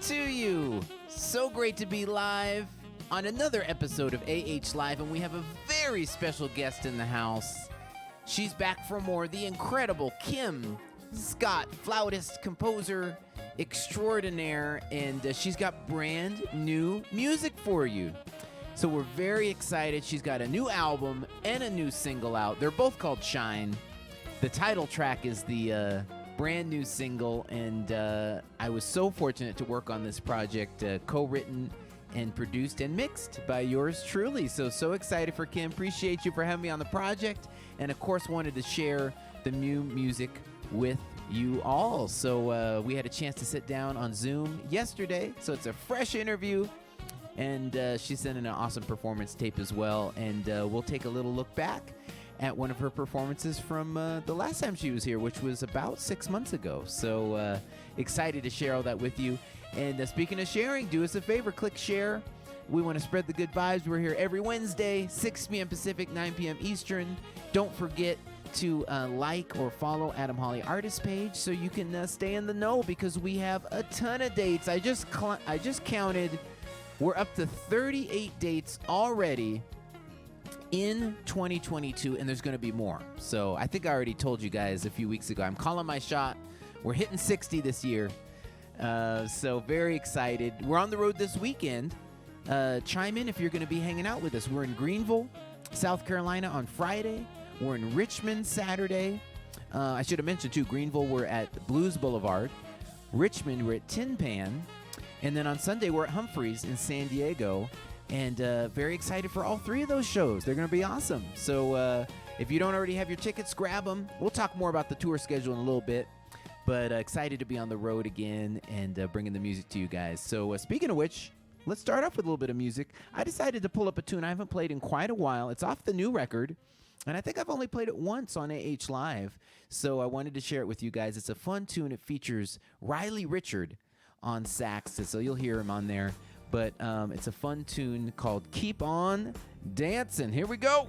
to you. So great to be live on another episode of AH Live, and we have a very special guest in the house. She's back for more, the incredible Kim Scott, flautist, composer extraordinaire, and she's got brand new music for you. So we're very excited. She's got a new album and a new single out. They're both called Shine. The title track is the brand new single, and I was so fortunate to work on this project, co-written and produced and mixed by yours truly. So excited for Kim. Appreciate you for having me on the project, and of course wanted to share the new music with you all. So we had a chance to sit down on Zoom yesterday, so it's a fresh interview, and she sent in an awesome performance tape as well, and we'll take a little look back at one of her performances from the last time she was here, which was about 6 months ago. So excited to share all that with you. And speaking of sharing, do us a favor, click share. We want to spread the good vibes. We're here every Wednesday, 6 p.m. Pacific, 9 p.m. Eastern. Don't forget to like or follow Adam Holly Artist page so you can stay in the know, because we have a ton of dates. I just counted. We're up to 38 dates already in 2022, and there's going to be more. So I think I already told you guys a few weeks ago, I'm calling my shot. We're hitting 60 this year. So very excited. We're on the road this weekend. Chime in if you're going to be hanging out with us. We're in Greenville, South Carolina on Friday. We're in Richmond Saturday. I should have mentioned too, Greenville, we're at Blues Boulevard. Richmond, we're at Tin Pan. And then on Sunday, we're at Humphreys in San Diego. And very excited for all three of those shows. They're going to be awesome. So if you don't already have your tickets, grab them. We'll talk more about the tour schedule in a little bit. But excited to be on the road again and bringing the music to you guys. So speaking of which, let's start off with a little bit of music. I decided to pull up a tune I haven't played in quite a while. It's off the new record, and I think I've only played it once on AH Live. So I wanted to share it with you guys. It's a fun tune. It features Riley Richard on sax, so you'll hear him on there. But it's a fun tune called Keep On Dancing. Here we go.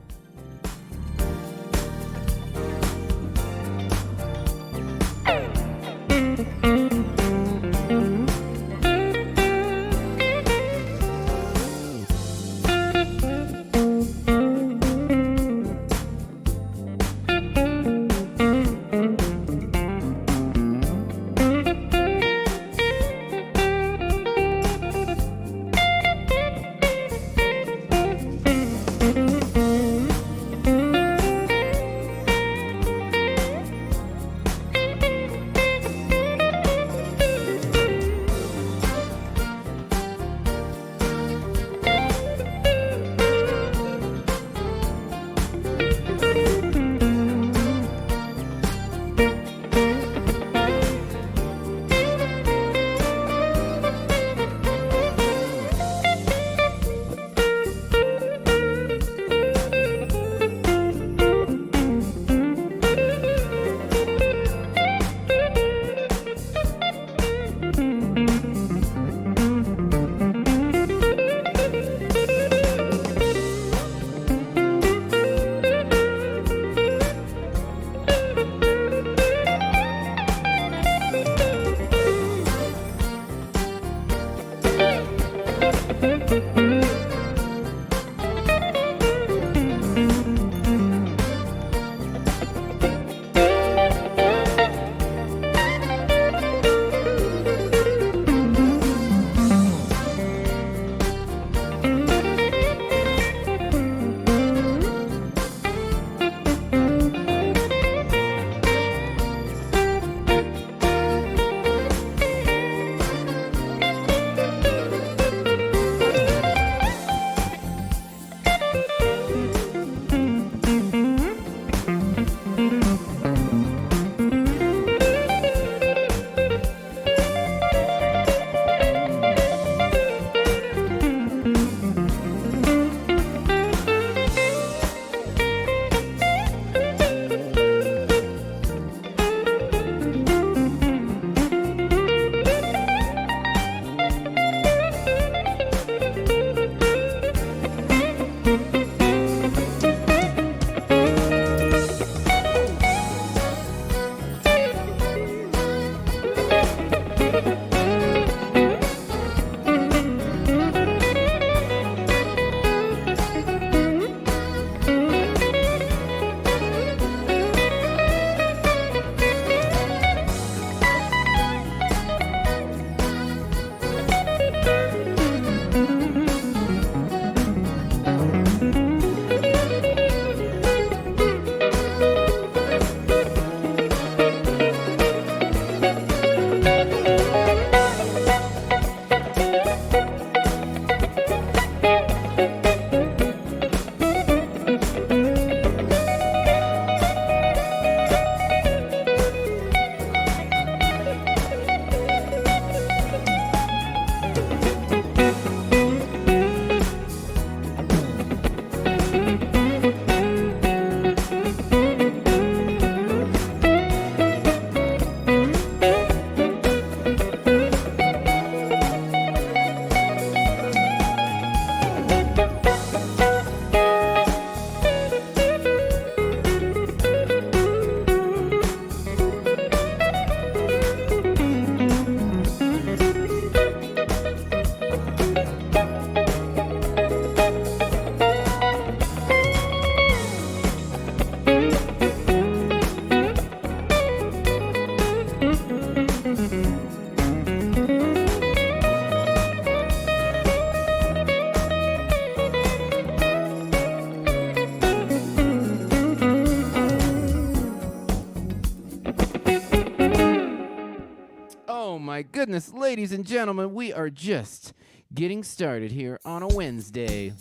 Oh my goodness, ladies and gentlemen, we are just getting started here on a Wednesday.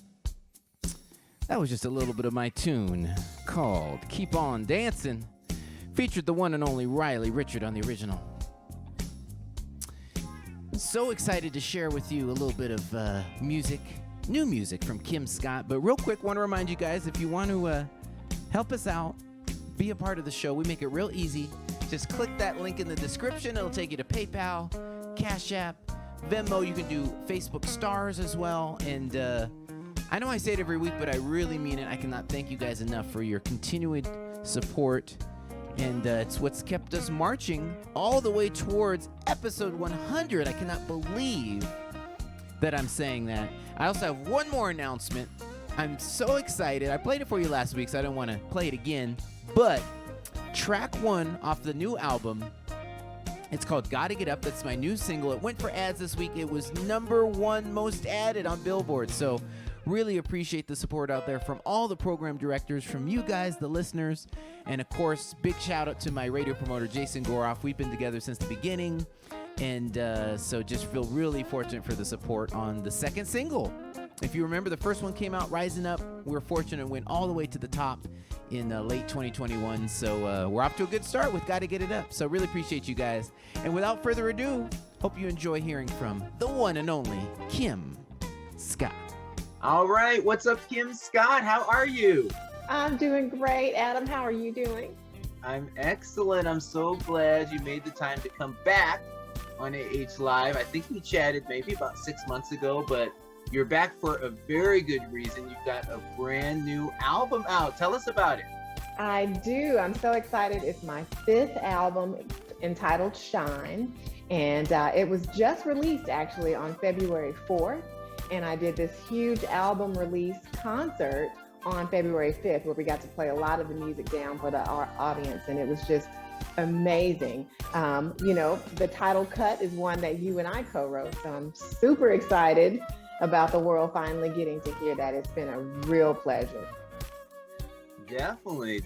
That was just a little bit of my tune called Keep On Dancing. Featured the one and only Riley Richard on the original. So excited to share with you a little bit of music, new music from Kim Scott. But real quick, want to remind you guys, if you want to help us out, be a part of the show, we make it real easy. Just click that link in the description. It'll take you to PayPal, Cash App, Venmo. You can do Facebook stars as well. And I know I say it every week, but I really mean it. I cannot thank you guys enough for your continued support. And it's what's kept us marching all the way towards episode 100. I cannot believe that I'm saying that. I also have one more announcement. I'm so excited. I played it for you last week, so I don't want to play it again. But track 1 off the new album, it's called Gotta Get Up. That's my new single. It went for ads this week. It was #1 most added on Billboard. So really appreciate the support out there from all the program directors, from you guys, the listeners, and of course, big shout out to my radio promoter, Jason Goroff. We've been together since the beginning, and so just feel really fortunate for the support on the second single. If you remember, the first one came out, Rising Up. We were fortunate and went all the way to the top in late 2021. So we're off to a good start with Gotta Get It Up. So really appreciate you guys. And without further ado, hope you enjoy hearing from the one and only Kim Scott. All right. What's up, Kim Scott? How are you? I'm doing great. Adam, how are you doing? I'm excellent. I'm so glad you made the time to come back on AH Live. I think we chatted maybe about 6 months ago, but you're back for a very good reason. You've got a brand new album out. Tell us about it. I do. I'm so excited. It's my 5th album entitled Shine. And it was just released actually on February 4th. And I did this huge album release concert on February 5th where we got to play a lot of the music down for the audience. And it was just amazing. You know, the title cut is one that you and I co-wrote. So I'm super excited about the world finally getting to hear that. It's been a real pleasure. Definitely.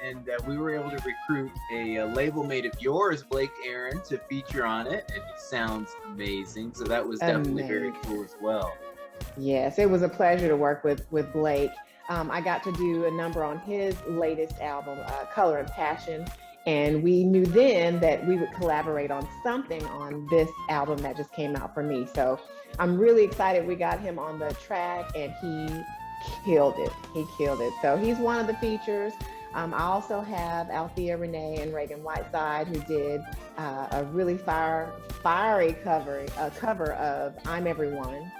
And we were able to recruit a label mate of yours, Blake Aaron, to feature on it. And he sounds amazing. So that was definitely very cool as well. Yes, it was a pleasure to work with Blake. I got to do a number on his latest album, Color and Passion. And we knew then that we would collaborate on something on this album that just came out for me. So I'm really excited we got him on the track, and he killed it. So he's one of the features. I also have Althea Renee and Reagan Whiteside, who did a really fiery cover of I'm Everyone.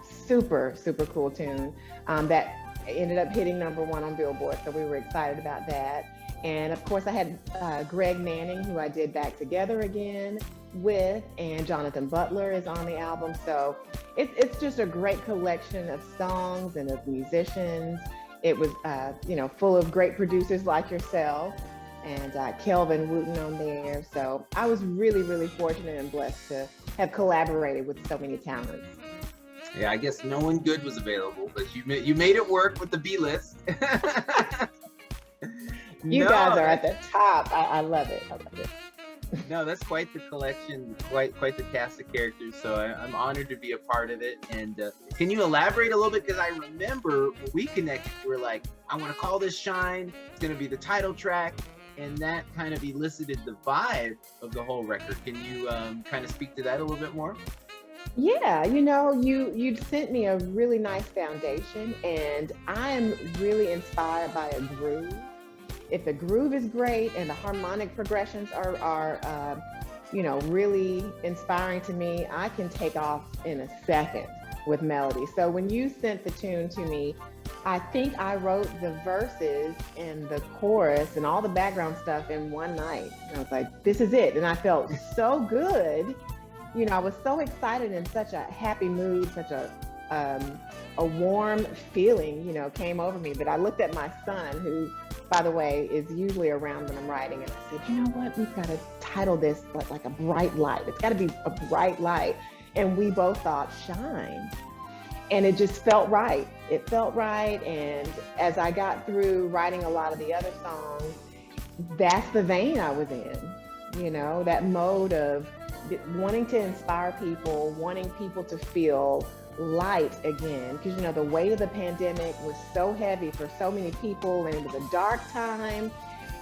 Super cool tune that ended up hitting #1 on Billboard. So we were excited about that. And of course I had Greg Manning, who I did Back Together Again with, and Jonathan Butler is on the album. So it's just a great collection of songs and of musicians. It was, full of great producers like yourself and Kelvin Wooten on there. So I was really fortunate and blessed to have collaborated with so many talents. Yeah, I guess no one good was available, but you made it work with the B-list. You guys are at the top. I love it. No, that's quite the collection, quite the cast of characters. So I'm honored to be a part of it. And can you elaborate a little bit? Because I remember when we connected, we were like, I want to call this Shine. It's going to be the title track. And that kind of elicited the vibe of the whole record. Can you kind of speak to that a little bit more? Yeah, you sent me a really nice foundation, and I am really inspired by a groove. If the groove is great and the harmonic progressions are really inspiring to me, I can take off in a second with melody. So when you sent the tune to me, I think I wrote the verses and the chorus and all the background stuff in one night. And I was like, this is it. And I felt so good. I was so excited, in such a happy mood, such a warm feeling, came over me. But I looked at my son, who, by the way, is usually around when I'm writing, and I said, you know what? We've got to title this like a bright light. It's got to be a bright light. And we both thought Shine. And it just felt right. It felt right. And as I got through writing a lot of the other songs, that's the vein I was in, that mode of wanting to inspire people, wanting people to feel light again, because you know the weight of the pandemic was so heavy for so many people, and it was a dark time.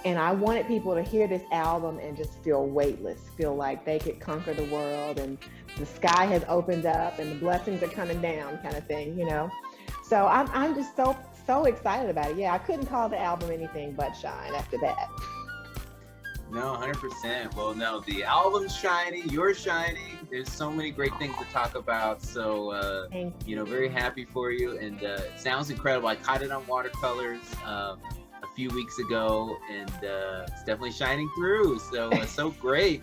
And I wanted people to hear this album and just feel weightless, feel like they could conquer the world, and the sky has opened up and the blessings are coming down, kind of thing, you know. So I'm just so excited about it. Yeah, I couldn't call the album anything but shine after that. No, 100%. Well, no, the album's shining, you're shining. There's so many great things to talk about. So, you know, very happy for you. And it sounds incredible. I caught it on watercolors a few weeks ago, and it's definitely shining through. So, so great.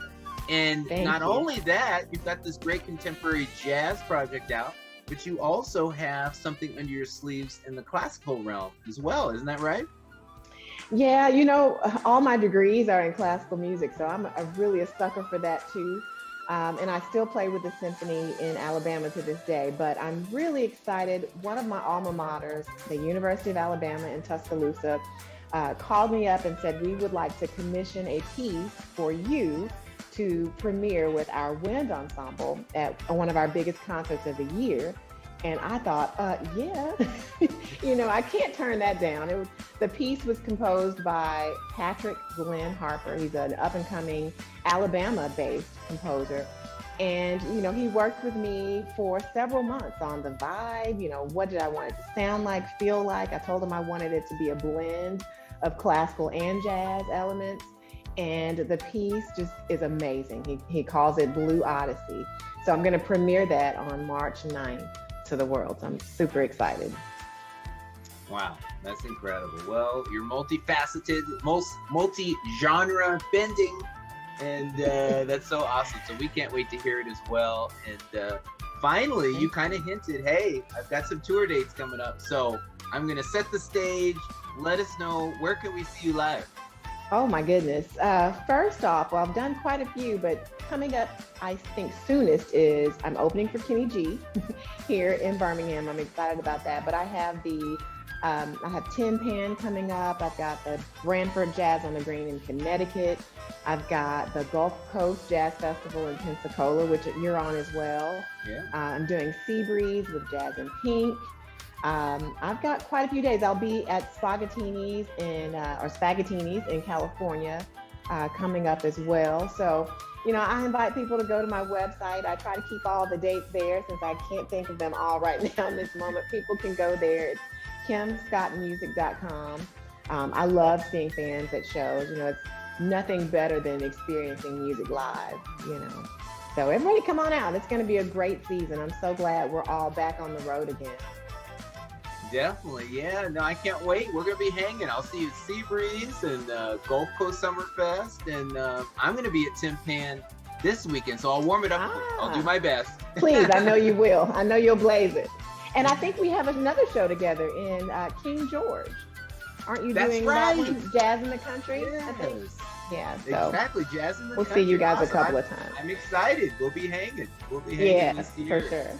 And not only that, you've got this great contemporary jazz project out, but you also have something under your sleeves in the classical realm as well. Isn't that right? Yeah, you know, all my degrees are in classical music, so I'm really a sucker for that too. And I still play with the symphony in Alabama to this day, but I'm really excited. One of my alma maters, the University of Alabama in Tuscaloosa, called me up and said, we would like to commission a piece for you to premiere with our wind ensemble at one of our biggest concerts of the year. And I thought, yeah, you know, I can't turn that down. The piece was composed by Patrick Glenn Harper. He's an up-and-coming Alabama-based composer. And, you know, he worked with me for several months on the vibe, you know, what did I want it to sound like, feel like. I told him I wanted it to be a blend of classical and jazz elements. And the piece just is amazing. He calls it Blue Odyssey. So I'm going to premiere that on March 9th to the world. So I'm super excited. Wow, that's incredible. Well, you're multifaceted, multi-genre bending, and that's so awesome. So we can't wait to hear it as well. And finally, you kind of hinted, hey, I've got some tour dates coming up. So I'm going to set the stage. Let us know, where can we see you live? Oh my goodness. First off, well, I've done quite a few, but coming up, I think soonest is I'm opening for Kenny G here in Birmingham. I'm excited about that. But I have I have Tin Pan coming up. I've got the Branford Jazz on the Green in Connecticut. I've got the Gulf Coast Jazz Festival in Pensacola, which you're on as well. Yeah. I'm doing Sea Breeze with Jazz in Pink. I've got quite a few days. I'll be at Spaghettini's in California coming up as well. So, you know, I invite people to go to my website. I try to keep all the dates there since I can't think of them all right now in this moment. People can go there. It's kimscottmusic.com. I love seeing fans at shows. You know, it's nothing better than experiencing music live, you know. So everybody come on out. It's going to be a great season. I'm so glad we're all back on the road again. Definitely, yeah. No, I can't wait. We're gonna be hanging. I'll see you at Sea Breeze and Gulf Coast Summerfest, and I'm gonna be at Tin Pan this weekend, so I'll warm it up. I'll do my best. Please, I know you will. I know you'll blaze it. And I think we have another show together in King George. Aren't you doing that one? Jazz in the Country? Yes. I think. Yeah. So exactly, Jazz in the Country. Country. We'll see you guys awesome. a couple of times. I'm excited. We'll be hanging. This year. For sure.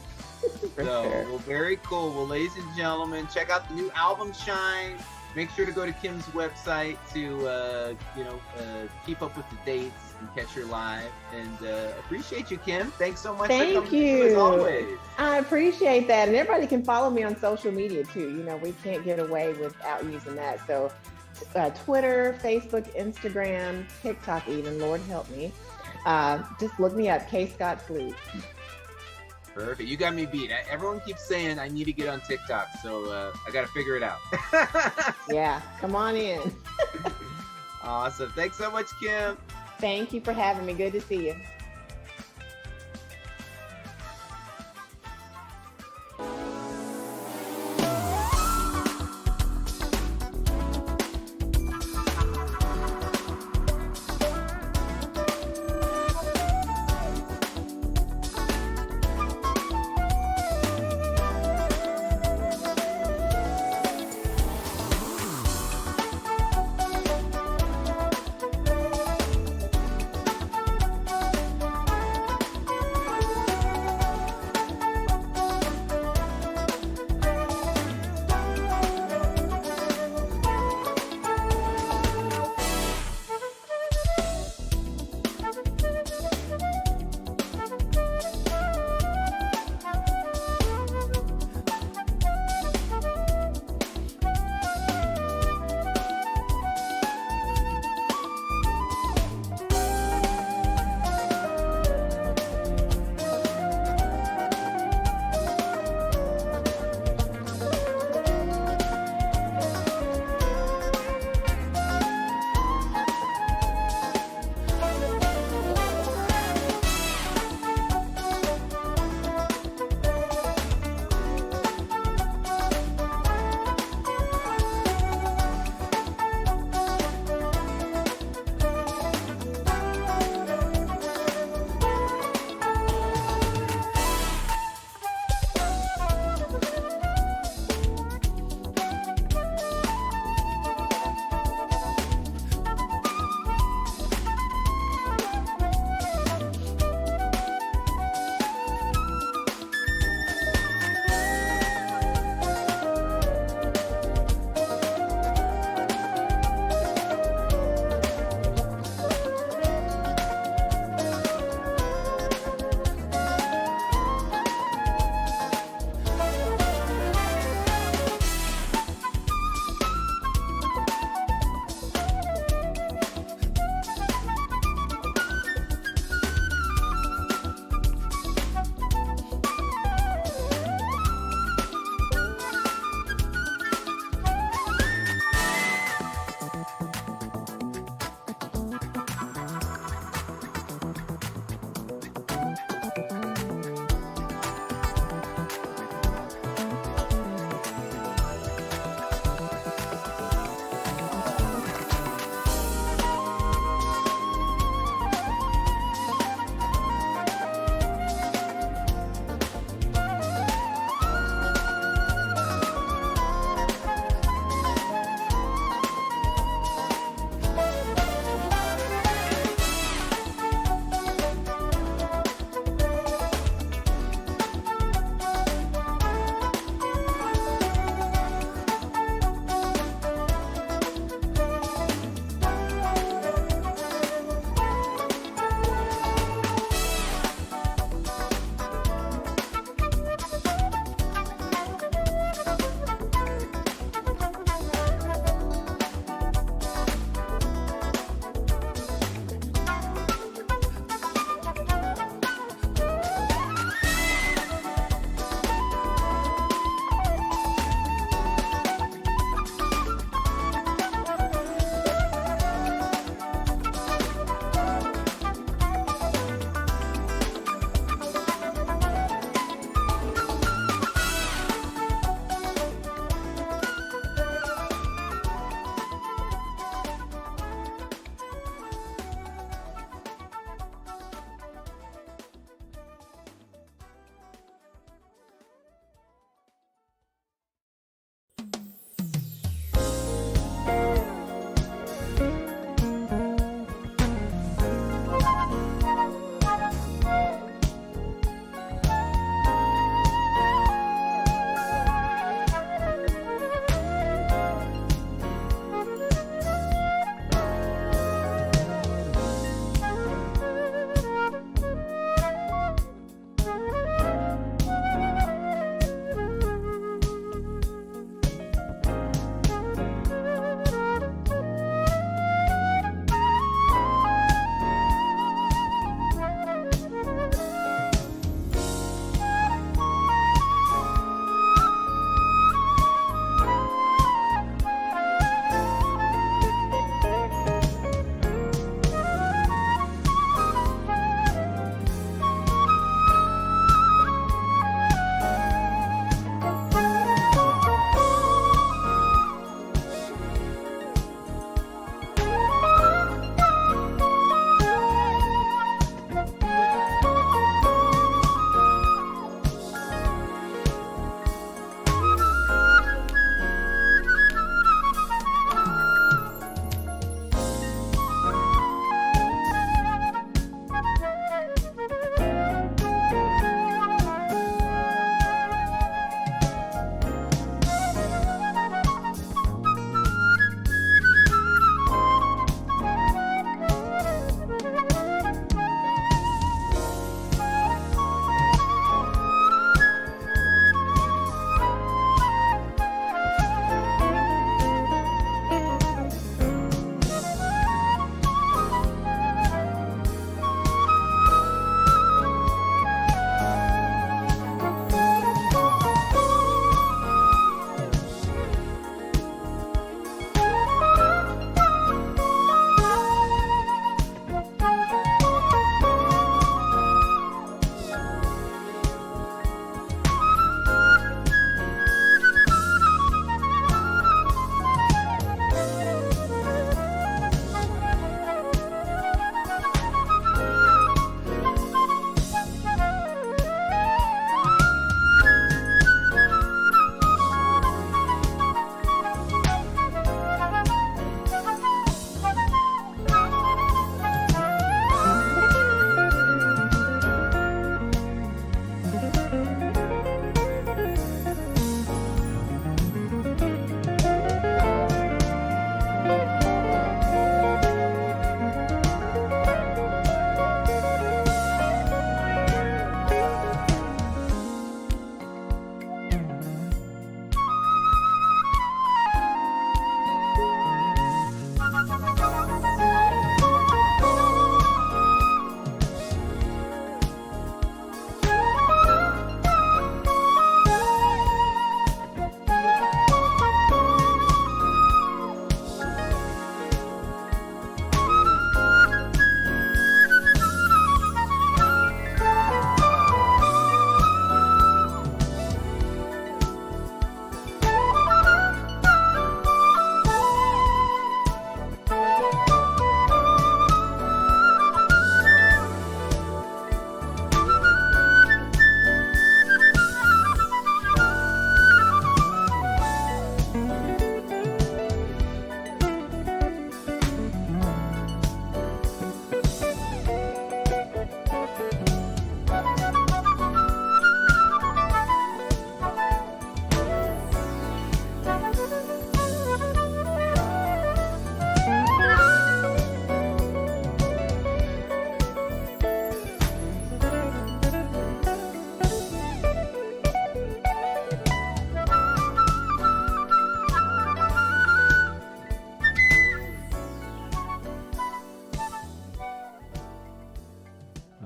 Well, very cool. Well, ladies and gentlemen, check out the new album, Shine. Make sure to go to Kim's website to, keep up with the dates and catch her live. And appreciate you, Kim. Thanks so much for coming through, as always. I appreciate that. And everybody can follow me on social media, too. You know, we can't get away without using that. So Twitter, Facebook, Instagram, TikTok even, Lord help me. Just look me up, K. Scott Flute. Perfect. You got me beat. Everyone keeps saying I need to get on TikTok, so I got to figure it out. Yeah, come on in. Awesome. Thanks so much, Kim. Thank you for having me. Good to see you.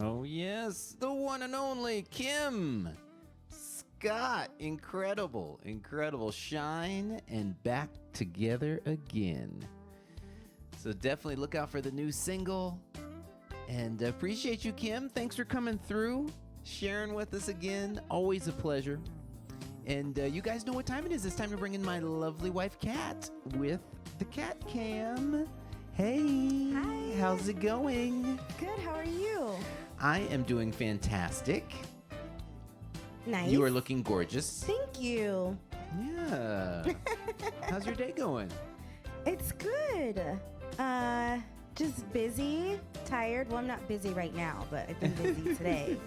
Oh, yes, the one and only Kim Scott. Incredible, incredible. Shine and back together again. So definitely look out for the new single. And appreciate you, Kim. Thanks for coming through, sharing with us again. Always a pleasure. And you guys know what time it is. It's time to bring in my lovely wife, Kat, with the Cat Cam. Hey. Hi. How's it going? Good. How are you? I am doing fantastic. Nice. You are looking gorgeous. Thank you. Yeah. How's your day going? It's good. Just busy, tired. Well, I'm not busy right now, but I've been busy today.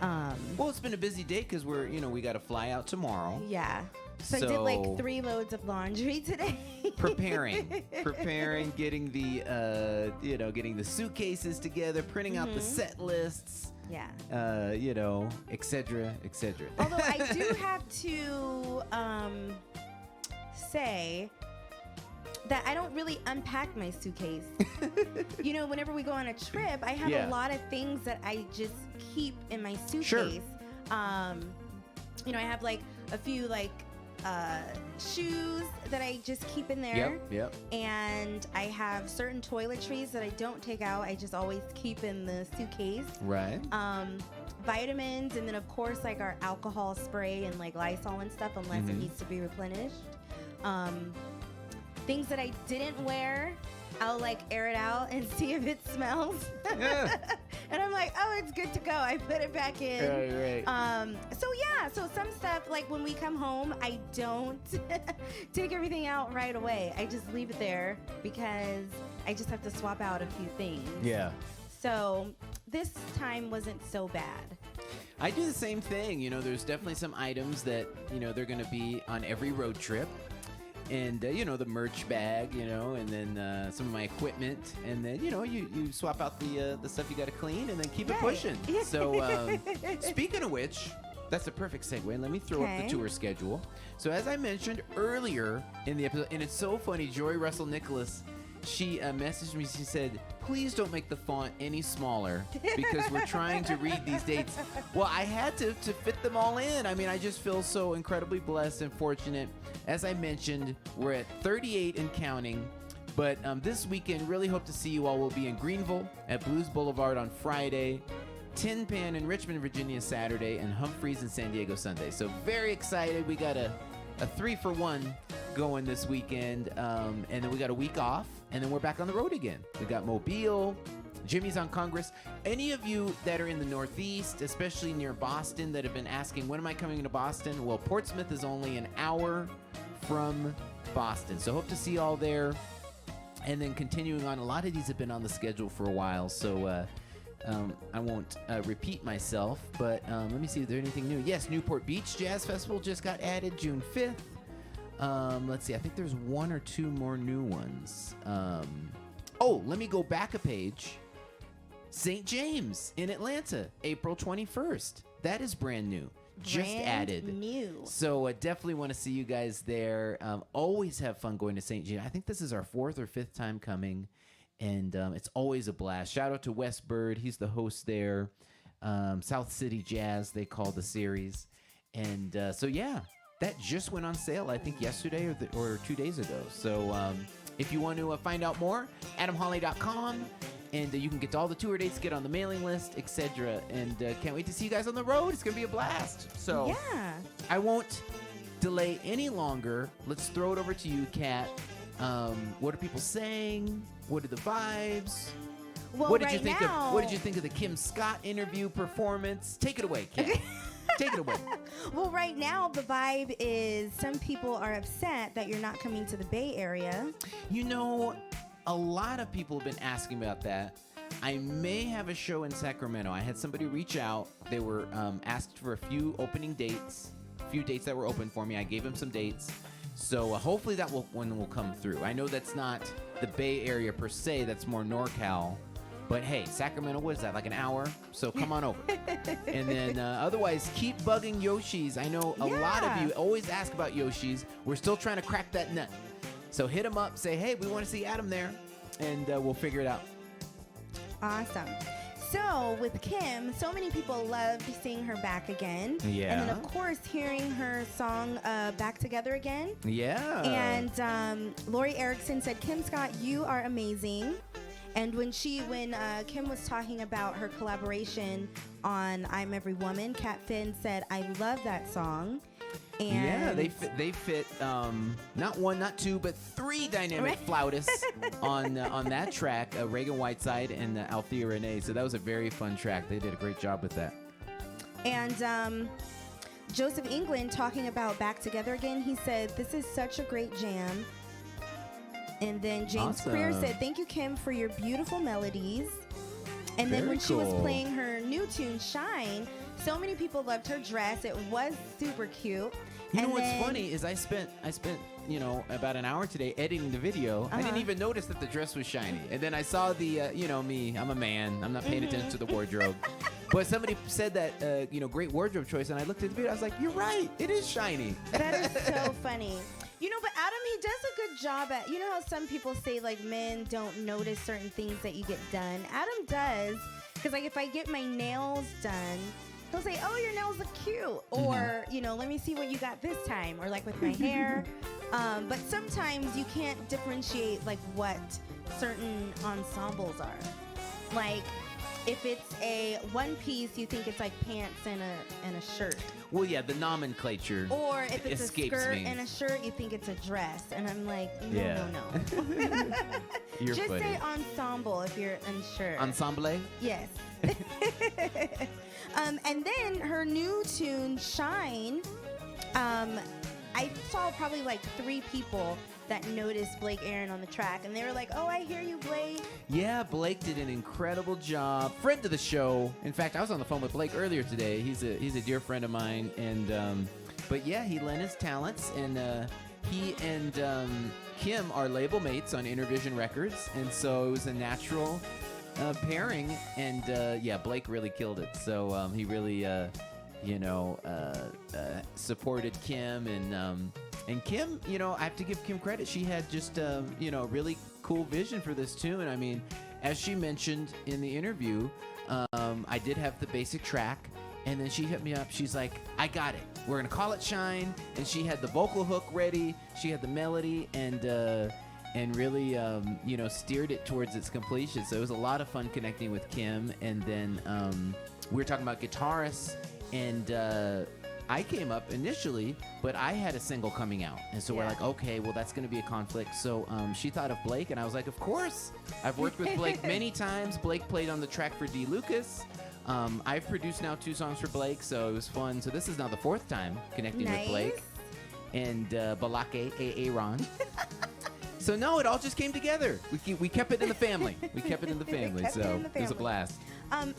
Well, it's been a busy day because we got to fly out tomorrow. Yeah. So I did like 3 loads of laundry today. preparing, getting the getting the suitcases together, printing out the set lists. Yeah. Et cetera, et cetera. Although I do have to say that I don't really unpack my suitcase. Whenever we go on a trip, I have a lot of things that I just keep in my suitcase. Sure. I have like a few shoes that I just keep in there. Yep. And I have certain toiletries that I don't take out. I just always keep in the suitcase. Right. Vitamins, and then of course like our alcohol spray and like Lysol and stuff, unless it needs to be replenished. Things that I didn't wear, I'll like air it out and see if it smells. Yeah. And I'm like, oh, it's good to go. I put it back in. Right. So some stuff, like when we come home, I don't take everything out right away. I just leave it there because I just have to swap out a few things. Yeah. So this time wasn't so bad. I do the same thing. There's definitely some items that, they're going to be on every road trip. And, the merch bag, and then some of my equipment. And then, you swap out the stuff you got to clean and then keep it pushing. So speaking of which, that's a perfect segue. Let me throw up the tour schedule. So as I mentioned earlier in the episode, and it's so funny, Joy Russell Nicholas, she messaged me. She said, please don't make the font any smaller because we're trying to read these dates. Well, I had to fit them all in. I mean, I just feel so incredibly blessed and fortunate. As I mentioned, we're at 38 and counting. But this weekend, really hope to see you all. We'll be in Greenville at Blues Boulevard on Friday, Tin Pan in Richmond, Virginia Saturday, and Humphreys in San Diego Sunday. So very excited. We got a 3-for-1 going this weekend, and then we got a week off, and then we're back on the road again. We got Mobile, Jimmy's on Congress. Any of you that are in the Northeast, especially near Boston, that have been asking, when am I coming to Boston? Well, Portsmouth is only an hour from Boston, so hope to see you all there. And then continuing on, a lot of these have been on the schedule for a while, so I won't repeat myself, but let me see if there's anything new. Yes, Newport Beach Jazz Festival just got added June 5th. Let's see, I think there's 1 or 2 more new ones. Let me go back a page. St. James in Atlanta, April 21st. That is brand new. Just added. New. So definitely want to see you guys there. Always have fun going to St. James. I think this is our 4th or 5th time coming. And it's always a blast. Shout out to Wes Bird. He's the host there. South City Jazz, they call the series. And that just went on sale, I think, yesterday or 2 days ago. So if you want to find out more, adamholly.com. And you can get all the tour dates, get on the mailing list, etc. And can't wait to see you guys on the road. It's going to be a blast. So yeah. I won't delay any longer. Let's throw it over to you, Kat. What are people saying? What are the vibes? Well, What did you think of the Kim Scott interview performance? Take it away, Kat. Take it away. Well, right now the vibe is some people are upset that you're not coming to the Bay Area. A lot of people have been asking about that. I may have a show in Sacramento. I had somebody reach out. They were asked for a few opening dates, a few dates that were open for me. I gave them some dates. So hopefully that one will come through. I know that's not the Bay Area per se. That's more NorCal. But hey, Sacramento, what is that, like an hour? So come on over. And then otherwise, keep bugging Yoshi's. I know a lot of you always ask about Yoshi's. We're still trying to crack that nut. So hit them up. Say, hey, we want to see Adam there. And we'll figure it out. Awesome. So with Kim, so many people loved seeing her back again. Yeah. And then of course hearing her song Back Together Again. Yeah. And Lori Erickson said, Kim Scott, you are amazing. And when Kim was talking about her collaboration on I'm Every Woman, Kat Finn said, I love that song. And yeah, they fit not one, not two, but three dynamic flautists on that track, Reagan Whiteside and Althea Renee. So that was a very fun track. They did a great job with that. And Joseph England talking about Back Together Again, he said, this is such a great jam. And then James Clear said, thank you, Kim, for your beautiful melodies. And then when she was playing her new tune, Shine, so many people loved her dress. It was super cute. You know what's funny is I spent about an hour today editing the video. I didn't even notice that the dress was shiny. And then I saw the, me, I'm a man. I'm not paying attention to the wardrobe. But somebody said that, great wardrobe choice. And I looked at the video. I was like, you're right. It is shiny. That is so funny. But Adam, he does a good job at, how some people say, like, men don't notice certain things that you get done. Adam does. Because, like, if I get my nails done, he'll say, oh, your nails look cute. Or, let me see what you got this time. Or, like, with my hair. But sometimes you can't differentiate, like, what certain ensembles are. Like, if it's a one piece, you think it's like pants and a shirt. Well, yeah, the nomenclature. Or if it's a skirt me. and a shirt, you think it's a dress. And I'm like, no. You're Just funny. say ensemble if you're unsure. Ensemble? Yes. And then her new tune, Shine, I saw probably like 3 people that noticed Blake Aaron on the track, and they were like, oh, I hear you, Blake. Yeah, Blake did an incredible job. Friend of the show. In fact, I was on the phone with Blake earlier today. He's a dear friend of mine, and but yeah, he lent his talents, and he and Kim are label mates on Intervision Records, and so it was a natural pairing, and yeah, Blake really killed it. So he really supported Kim, and Kim, I have to give Kim credit. She had just, really cool vision for this tune. I mean, as she mentioned in the interview, I did have the basic track, and then she hit me up. She's like, I got it. We're going to call it Shine. And she had the vocal hook ready. She had the melody, and really, steered it towards its completion. So it was a lot of fun connecting with Kim. And then we were talking about guitarists, and I came up initially, but I had a single coming out. And so we're like, okay, well, that's going to be a conflict. So she thought of Blake, and I was like, of course. I've worked with Blake many times. Blake played on the track for D. Lucas. I've produced now 2 songs for Blake, so it was fun. So this is now the 4th time connecting with Blake and Balake Aaron. So no, it all just came together. We kept it in the family. So it was a blast.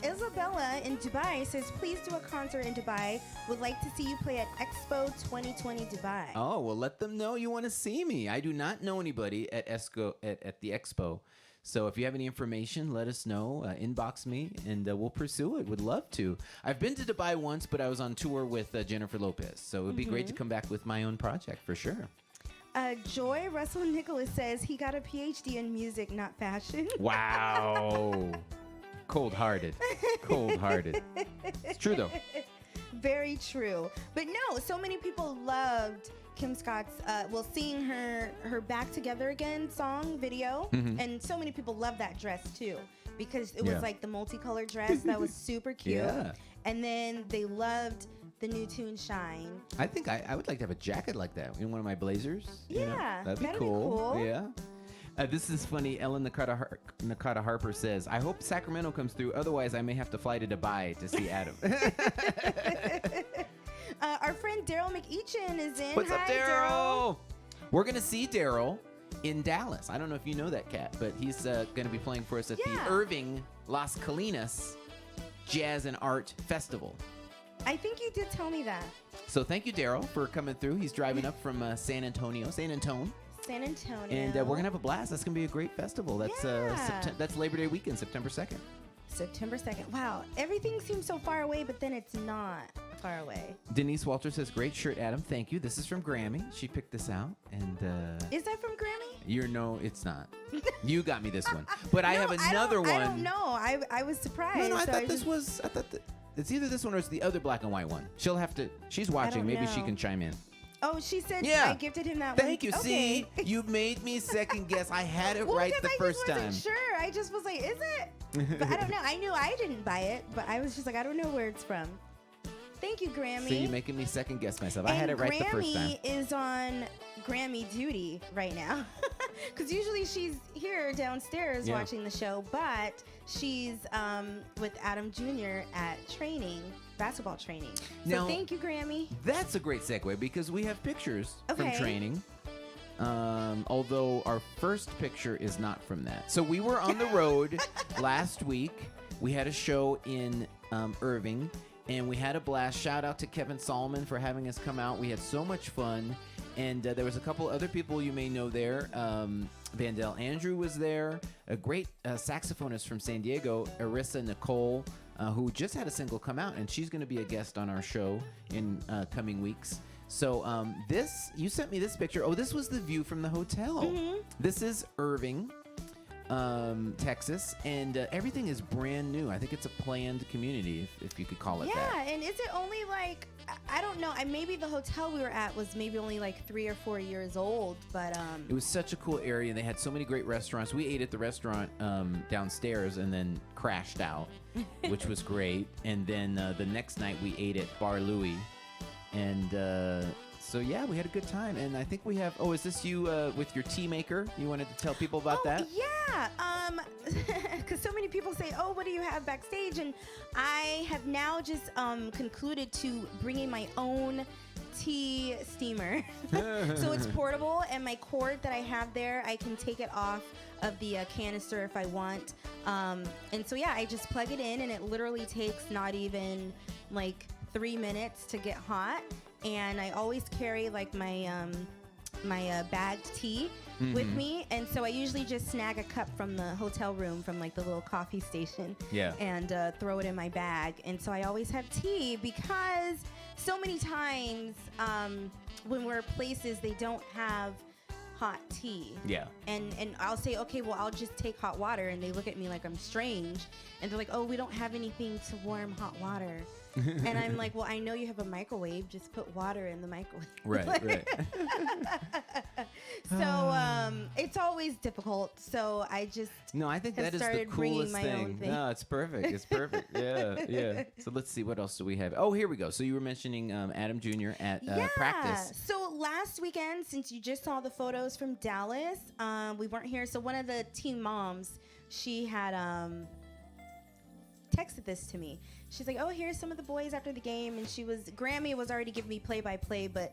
Isabella in Dubai says, please do a concert in Dubai. Would like to see you play at Expo 2020 Dubai. Oh, well, let them know you want to see me. I do not know anybody at the Expo. So if you have any information, let us know. Inbox me, and we'll pursue it. Would love to. I've been to Dubai once, but I was on tour with Jennifer Lopez. So it would be great to come back with my own project, for sure. Joy Russell Nicholas says he got a PhD in music, not fashion. Wow. Cold-hearted. It's true, though. Very true. But no, so many people loved Kim Scott's, seeing her Back Together Again song video. And so many people loved that dress, too, because it was like the multicolored dress that was super cute. Yeah. And then they loved the new tune, Shine. I think I would like to have a jacket like that in one of my blazers. Yeah, that'd be cool. Yeah. This is funny. Ellen Nakata Harper says, I hope Sacramento comes through. Otherwise, I may have to fly to Dubai to see Adam. Our friend Daryl McEachin is in. What's up, Hi, Daryl? We're going to see Daryl in Dallas. I don't know if you know that, Kat, but he's going to be playing for us at the Irving Las Colinas Jazz and Art Festival. I think you did tell me that. So thank you, Daryl, for coming through. He's driving up from San Antonio. And we're going to have a blast. That's going to be a great festival. That's Labor Day weekend, September 2nd. September 2nd. Wow. Everything seems so far away, but then it's not far away. Denise Walter says, great shirt, Adam. Thank you. This is from Grammy. She picked this out. And is that from Grammy? It's not. You got me this one. But I have another one. I don't know. I was surprised. No, I thought this was. I thought it's either this one or it's the other black and white one. She'll have to. She's watching. Maybe she can chime in. Oh, she said Yeah. I gifted him that one. Thank you. Okay. See, you made me second guess. I had it Well, right because the first I time. just wasn't sure. I just was like, is it? But I don't know. I knew I didn't buy it, but I was just like, I don't know where it's from. Thank you, Grammy. So you're making me second guess myself. I had it right the first time. Grammy is on Grammy duty right now. Because usually she's here downstairs watching the show, but she's with Adam Jr. at basketball training. So Now, thank you, Grammy. That's a great segue because we have pictures from Okay. training. Although our first picture is not from that. So we were on the road last week. We had a show in Irving, and we had a blast. Shout out to Kevin Solomon for having us come out. We had so much fun. And there was a couple other people you may know there. Vandell Andrew was there. A great saxophonist from San Diego, Arissa Nicole, who just had a single come out, and she's going to be a guest on our show in coming weeks. So you sent me this picture. Oh, this was the view from the hotel. Mm-hmm. This is Irving, Texas, and everything is brand new. I think it's a planned community, if you could call it that. Yeah, and is it only like, I don't know, maybe the hotel we were at was maybe only like 3 or 4 years old, but It was such a cool area, and they had so many great restaurants. We ate at the restaurant downstairs and then crashed out, which was great. And then the next night we ate at Bar Louie, and so yeah, we had a good time. And I think we have. Oh, is this you with your tea maker? You wanted to tell people about that? Yeah, because so many people say, oh, what do you have backstage? And I have now just concluded to bringing my own tea steamer. So it's portable, and my cord that I have there, I can take it off of the canister if I want. And so yeah, I just plug it in, and it literally takes not even like 3 minutes to get hot. And I always carry like my bagged tea with me, and so I usually just snag a cup from the hotel room from like the little coffee station, and throw it in my bag. And so I always have tea, because so many times when we're places they don't have hot tea. Yeah. And I'll say, okay, well, I'll just take hot water, and they look at me like I'm strange, and they're like, oh, we don't have anything to warm hot water. And I'm like, well, I know you have a microwave. Just put water in the microwave. Right. So it's always difficult. So I just No, I think that is the started bringing coolest my own thing. No, it's perfect. It's perfect. Yeah. So let's see, what else do we have? Oh, here we go. So you were mentioning Adam Jr. at practice. So last weekend, since you just saw the photos from Dallas, we weren't here. So one of the team moms, she had texted this to me. She's like, oh, here's some of the boys after the game. And Grammy was already giving me play-by-play, but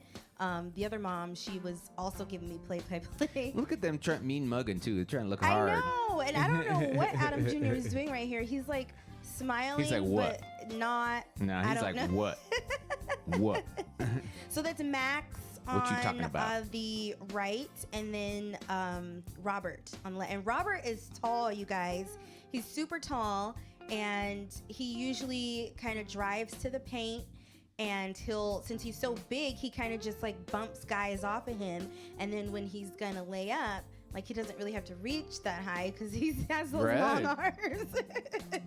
the other mom, she was also giving me play-by-play. Look at them mean mugging, too. They're trying to look hard. I know, and I don't know what Adam Jr. is doing right here. He's like smiling, He's like, what? But not. No, I he's don't like, know. what? What? So that's Max What you talking about? on the right, and then Robert on the left. And Robert is tall, you guys. He's super tall, and he usually kind of drives to the paint. And since he's so big, he kind of just like bumps guys off of him. And then when he's gonna lay up, like he doesn't really have to reach that high because he has those long arms.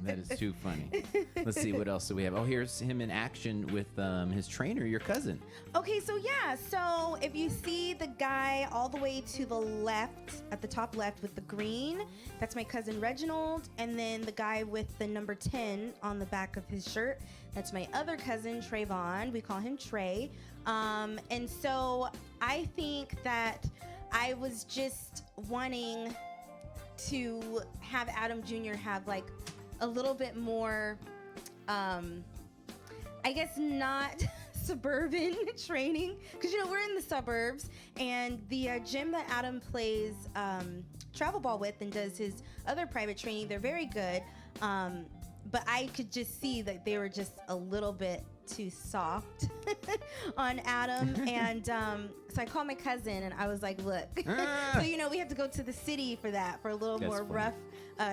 That is too funny. Let's see, what else do we have? Oh, here's him in action with his trainer, your cousin. Okay, so yeah, so if you see the guy all the way to the left, at the top left with the green, that's my cousin Reginald. And then the guy with the number 10 on the back of his shirt, that's my other cousin Trayvon. We call him Trey. And so I think that I was just wanting to have Adam Jr. have like a little bit more, I guess not suburban training, because we're in the suburbs, and the gym that Adam plays travel ball with and does his other private training, they're very good, but I could just see that they were just a little bit too soft on Adam. And so I called my cousin and I was like, look, so we have to go to the city for that, for a little more rough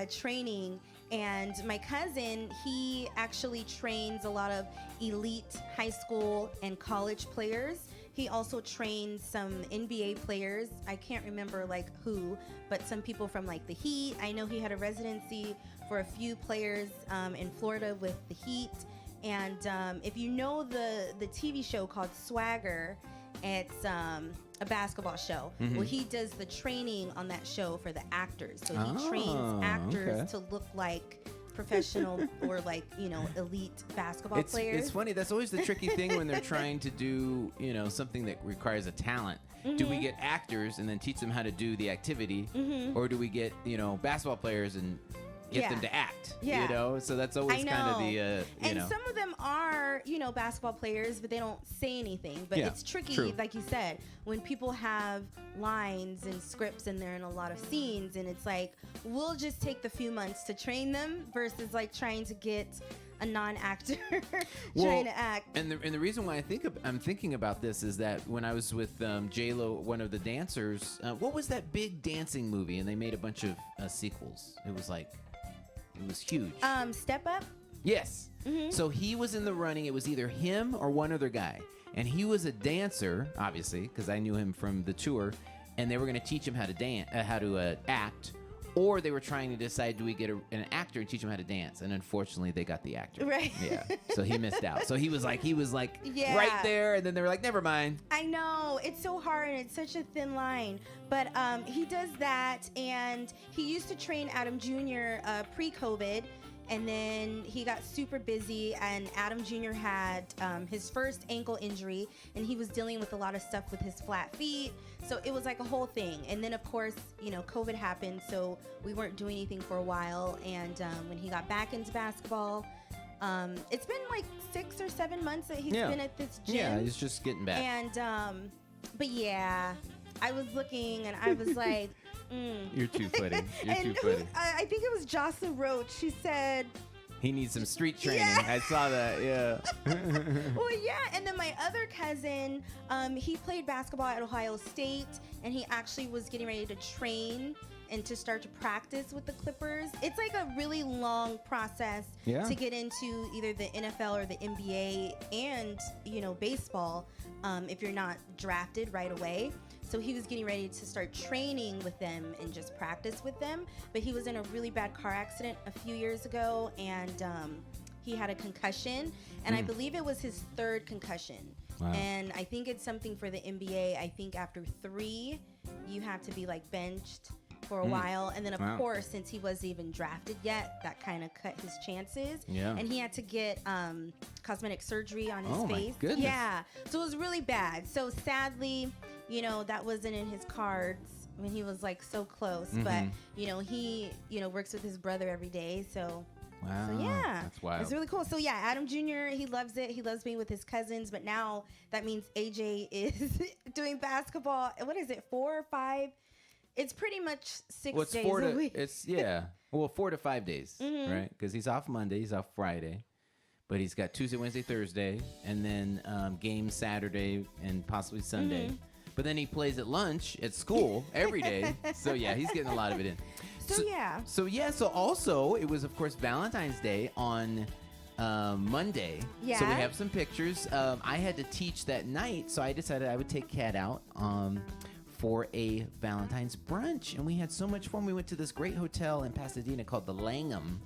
training. And my cousin, he actually trains a lot of elite high school and college players. He also trained some NBA players. I can't remember like who, but some people from like the Heat. I know he had a residency for a few players in Florida with the Heat. And if you know the TV show called Swagger, it's a basketball show. Well, he does the training on that show for the actors. So he trains actors to look like professional or like, you know, elite basketball players. It's funny. That's always the tricky thing when they're trying to do, you know, something that requires a talent. Do we get actors and then teach them how to do the activity, or do we get, you know, basketball players and get them to act? You know, so that's always kind of the you know. Some of them are, you know, basketball players, but they don't say anything. But it's tricky, like you said, when people have lines and scripts and they're in a lot of scenes, and it's like, we'll just take the few months to train them versus like trying to get a non-actor trying to act. And the reason why I'm thinking about this is that when I was with J-Lo, one of the dancers, what was that big dancing movie? And they made a bunch of sequels. It was huge. Step Up? Yes. So he was in the running. It was either him or one other guy. And he was a dancer, obviously, because I knew him from the tour. And they were going to teach him how to dance, how to act. Or they were trying to decide, do we get an actor and teach him how to dance? And unfortunately, they got the actor. Right. Yeah. So he missed out. So he was like right there. And then they were like, never mind. I know. It's so hard and it's such a thin line. But he does that. And he used to train Adam Jr. Pre-COVID. And then he got super busy, and Adam Jr. had his first ankle injury, and he was dealing with a lot of stuff with his flat feet. So it was like a whole thing. And then, of course, you know, COVID happened, so we weren't doing anything for a while. And when he got back into basketball, it's been like 6 or 7 months that he's been at this gym. Yeah, he's just getting back. And, but yeah, I was looking, and I was like... You're too funny. You're too funny. I think it was Jocelyn Roach. She said he needs some street training. I saw that. Yeah. Well, yeah. And then my other cousin, he played basketball at Ohio State, and he actually was getting ready to train and to start to practice with the Clippers. It's like a really long process to get into either the NFL or the NBA and, you know, baseball if you're not drafted right away. So he was getting ready to start training with them and just practice with them. But he was in a really bad car accident a few years ago, and he had a concussion. And I believe it was his third concussion. Wow. And I think it's something for the NBA. I think after 3, you have to be like benched for a while. And then, of course, since he wasn't even drafted yet, that kind of cut his chances. Yeah. And he had to get cosmetic surgery on his face. My goodness. Yeah. So it was really bad. So sadly, you know, that wasn't in his cards when he was like so close. But, you know, he, you know, works with his brother every day. So, so yeah. That's wild. It's really cool. So yeah, Adam Jr., he loves it. He loves being with his cousins. But now that means AJ is doing basketball. What is it, 4 or 5? It's pretty much 6 days a week. It's 4 to 5 days, right? Because he's off Monday, he's off Friday, but he's got Tuesday, Wednesday, Thursday, and then games Saturday and possibly Sunday. But then he plays at lunch at school every day. So yeah, he's getting a lot of it in. So also it was, of course, Valentine's Day on Monday. Yeah. So we have some pictures. I had to teach that night, so I decided I would take Kat out for a Valentine's brunch, and we had so much fun. We went to this great hotel in Pasadena called the Langham,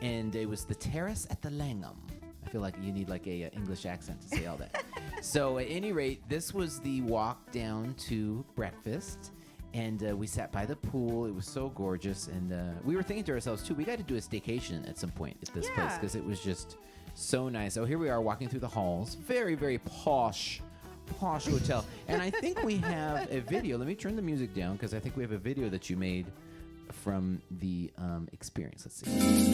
and it was the Terrace at the Langham. I feel like you need like a English accent to say all that. So at any rate, this was the walk down to breakfast, and we sat by the pool. It was so gorgeous, and we were thinking to ourselves too, we got to do a staycation at some point at this place, because it was just so nice. So here we are walking through the halls, very, very posh hotel. And I think we have a video. Let me turn the music down, because I think we have a video that you made from the experience. Let's see.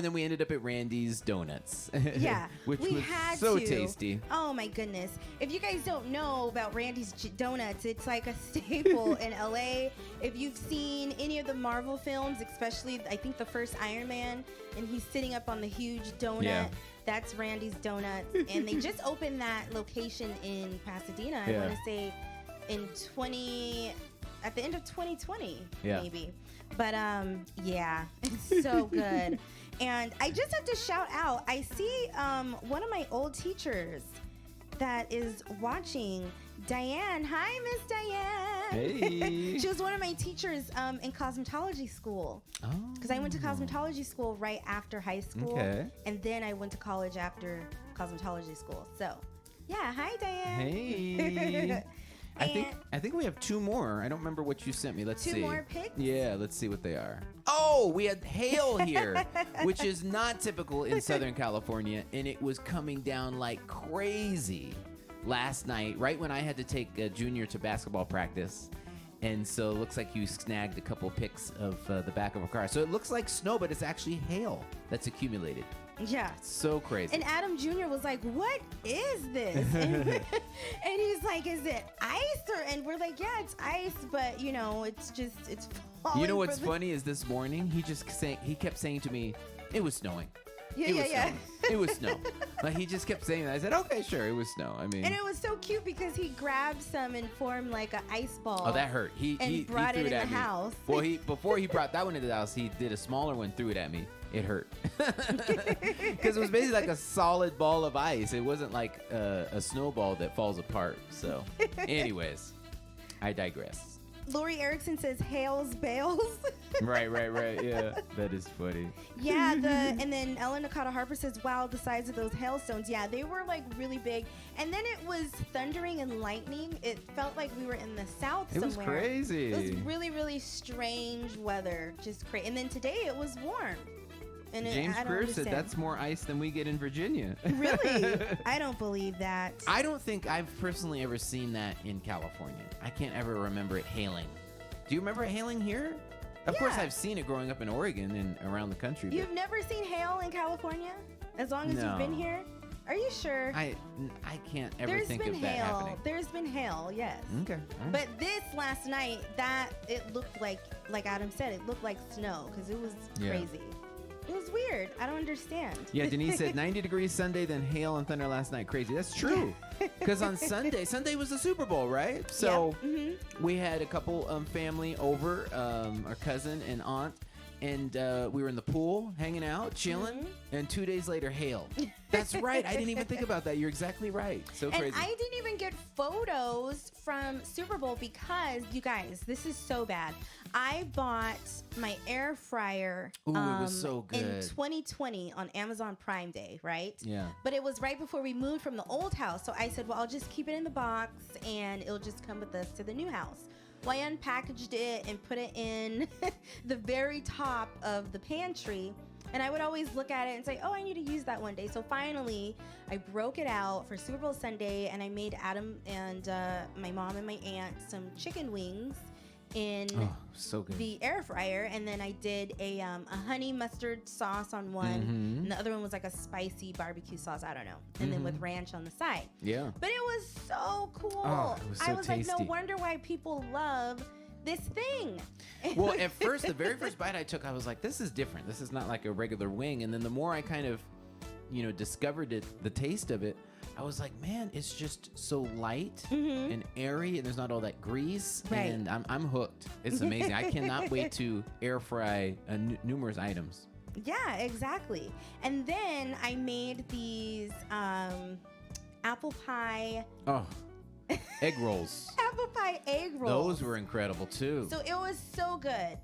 and then we ended up at Randy's Donuts. Yeah, which we was had so to. tasty. Oh my goodness! If you guys don't know about Randy's Donuts, it's like a staple in LA. If you've seen any of the Marvel films, especially I think the first Iron Man, and he's sitting up on the huge donut. Yeah. That's Randy's Donuts, and they just opened that location in Pasadena. I Yeah. want to say at the end of 2020, Yeah. maybe. But yeah, it's so good. And I just have to shout out. I see one of my old teachers that is watching. Diane, hi, Miss Diane. Hey. She was one of my teachers in cosmetology school. Oh. Because I went to cosmetology school right after high school. Okay. And then I went to college after cosmetology school. So, yeah, hi, Diane. Hey. And I think we have two more. I don't remember what you sent me. Let's see. two more pics? Yeah, let's see what they are. Oh, we had hail here, which is not typical in Southern California, and it was coming down like crazy last night, right when I had to take a junior to basketball practice. And so it looks like you snagged a couple pics of the back of a car. So it looks like snow, but it's actually hail that's accumulated. Yeah. So crazy. And Adam Jr. was like, "What is this?" and he's like, "Is it ice?" And we're like, "Yeah, it's ice, but it's falling." You know what's from funny is this morning he kept saying to me, "It was snowing." Yeah, It was yeah. snow. It was snow. Like he just kept saying that. I said, "Okay, sure, it was snow." I mean, And it was so cute because he grabbed some and formed like an ice ball. oh, that hurt. He brought threw it in at the me. house. Well, before he brought that one into the house, he did a smaller one, threw it at me. It hurt because it was basically like a solid ball of ice. It wasn't like a snowball that falls apart. So, anyways, I digress. Lori Erickson says, "Hails bales." Right. Yeah, that is funny. Yeah, and then Ellen Nakata Harper says, "Wow, the size of those hailstones. Yeah, they were like really big. And then it was thundering and lightning. It felt like we were in the South It was somewhere. crazy. It was really, really strange weather. Just crazy. And then today it was warm. And James I don't Kerr said understand. that's more ice than we get in Virginia. Really? I don't believe that. I don't think I've personally ever seen that in California. I can't ever remember it hailing. Do you remember it hailing here? Of course, Yeah. I've seen it growing up in Oregon and around the country. but You've never seen hail in California? As long as you've been No. here? Are you sure? I can't ever There's think been of that hail. happening. There's been hail, yes. Okay. all right. But this last night, it looked like Adam said, it looked like snow because it was Yeah. crazy. It was weird. I don't understand. Yeah, Denise said 90 degrees Sunday, then hail and thunder last night. Crazy. That's true. Because on Sunday was the Super Bowl, right? So we had a couple family over, our cousin and aunt, and we were in the pool hanging out, chilling, and 2 days later, hail. That's right. I didn't even think about that. You're exactly right. So And crazy. I didn't even get photos from Super Bowl because, you guys, this is so bad. I bought my air fryer Ooh, it was so in good. 2020 on Amazon Prime Day, right? Yeah. But it was right before we moved from the old house. So I said, well, I'll just keep it in the box and it'll just come with us to the new house. Well, I unpackaged it and put it in the very top of the pantry. And I would always look at it and say, oh, I need to use that one day. So finally, I broke it out for Super Bowl Sunday, and I made Adam and my mom and my aunt some chicken wings in Oh, so good. the air fryer. And then I did a honey mustard sauce on one, Mhm. and the other one was like a spicy barbecue sauce. I don't know. And then with ranch on the side. Yeah. But it was so cool. Oh, it was so I was like, tasty. no wonder why people love this thing. Well, at first, the very first bite I took, I was like, this is different. This is not like a regular wing. And then the more I kind of, discovered it, the taste of it, I was like, man, it's just so light and airy, and there's not all that grease. Right. And I'm hooked. It's amazing. I cannot wait to air fry numerous items. Yeah, exactly. And then I made these apple pie Egg rolls. egg rolls. Those were incredible too. So it was so good.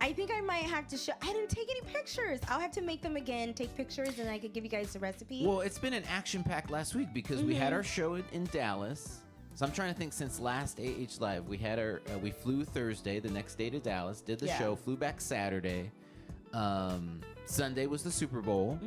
I think I might have to show. I didn't take any pictures. I'll have to make them again, take pictures, and I could give you guys the recipe. Well, it's been an action-packed last week because we had our show in Dallas. So I'm trying to think since last AH Live, we had we flew Thursday, the next day to Dallas, did the Yeah. show, flew back Saturday. Sunday was the Super Bowl.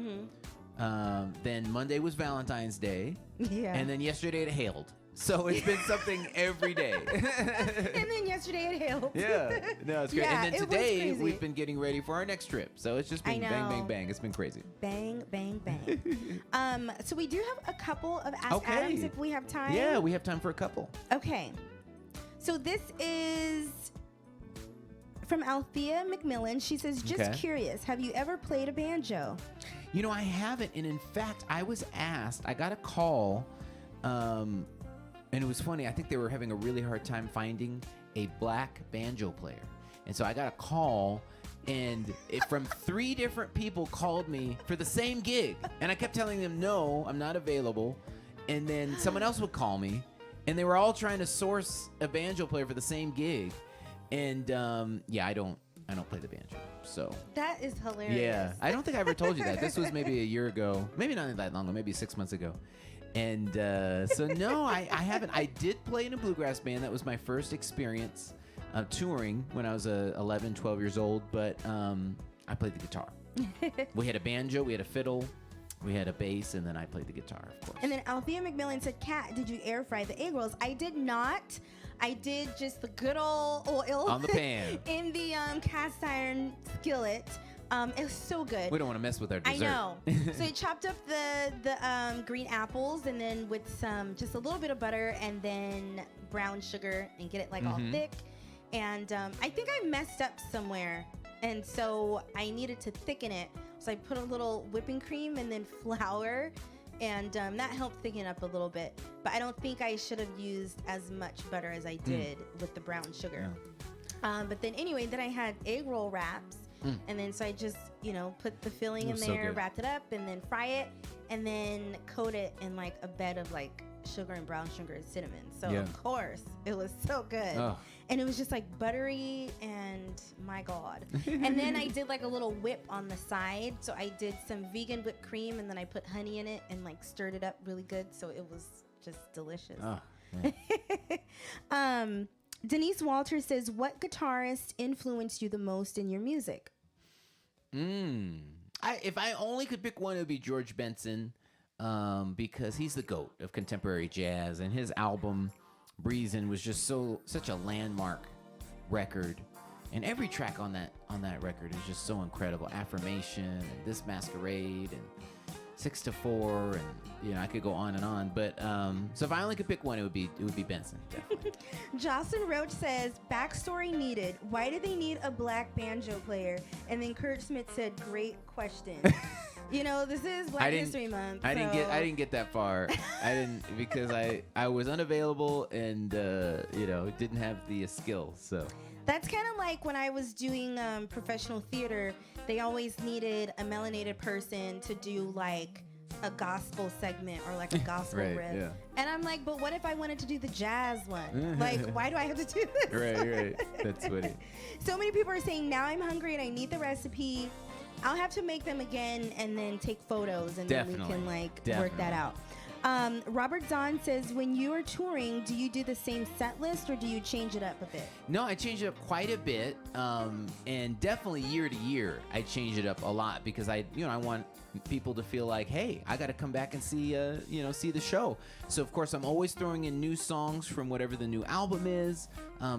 Then Monday was Valentine's Day. Yeah. And then yesterday it hailed. So it's been something every day. And then yesterday at Hales. Yeah, no, it's great. Yeah, and then it was today crazy. we've been getting ready for our next trip, so it's just been I bang, know. bang, bang. It's been crazy. Bang, bang, bang. So we do have a couple of Ask Okay. Adams if we have time. Yeah, we have time for a couple. Okay. So this is from Althea McMillan. She says, just Okay. curious, have you ever played a banjo? You know, I haven't, and in fact, I was asked. I got a call, and it was funny. I think they were having a really hard time finding a black banjo player, and so I got a call, and from 3 different people called me for the same gig, and I kept telling them, no, I'm not available, and then someone else would call me, and they were all trying to source a banjo player for the same gig, and yeah, I don't play the banjo, so. That is hilarious. Yeah, I don't think I ever told you that. This was maybe a year ago, maybe not that long ago, maybe 6 months ago. And so no, I haven't. I did play in a bluegrass band. That was my first experience touring when I was 11, 12 years old. But I played the guitar. We had a banjo, we had a fiddle, we had a bass, and then I played the guitar, of course. And then Althea McMillan said, Kat, did you air fry the egg rolls? I did not. I did just the good old oil On the pan. in the cast iron skillet. It was so good. We don't want to mess with our dessert. I know. So I chopped up the green apples, and then with just a little bit of butter, and then brown sugar, and get it like all thick. And I think I messed up somewhere, and so I needed to thicken it. So I put a little whipping cream and then flour, and that helped thicken up a little bit. But I don't think I should have used as much butter as I did with the brown sugar. Yeah. But then anyway, then I had egg roll wraps. And then so I just, put the filling in so there, good. wrapped it up, and then fry it, and then coat it in like a bed of like sugar and brown sugar and cinnamon. So Yeah. of course it was so good. Oh. And it was just like buttery, and my God. And then I did like a little whip on the side. So I did some vegan whipped cream, and then I put honey in it and like stirred it up really good. So it was just delicious. Oh, man. Denise Walters says, what guitarist influenced you the most in your music? If I only could pick one, it would be George Benson, because he's the GOAT of contemporary jazz, and his album Breezin' was just such a landmark record, and every track on that record is just so incredible. Affirmation, and This Masquerade, and 6 to 4, and I could go on and on. But so if I only could pick one, it would be Benson, definitely. Jocelyn Roach says, backstory needed. Why do they need a black banjo player? And then Kurt Smith said, great question. This is Black History Month. I didn't get that far. I didn't, because I was unavailable and didn't have the skills. So that's kind of like when I was doing professional theater. They always needed a melanated person to do like a gospel segment or like a gospel Right, riff. yeah. And I'm like, but what if I wanted to do the jazz one? Like, why do I have to do this? Right. That's funny. So many people are saying, now I'm hungry and I need the recipe. I'll have to make them again and then take photos, and then we can work that out. Robert Zahn says, when you are touring, do you do the same set list or do you change it up a bit? No, I change it up quite a bit, and definitely year to year, I change it up a lot, because I want people to feel like, hey, I got to come back and see the show. So of course, I'm always throwing in new songs from whatever the new album is.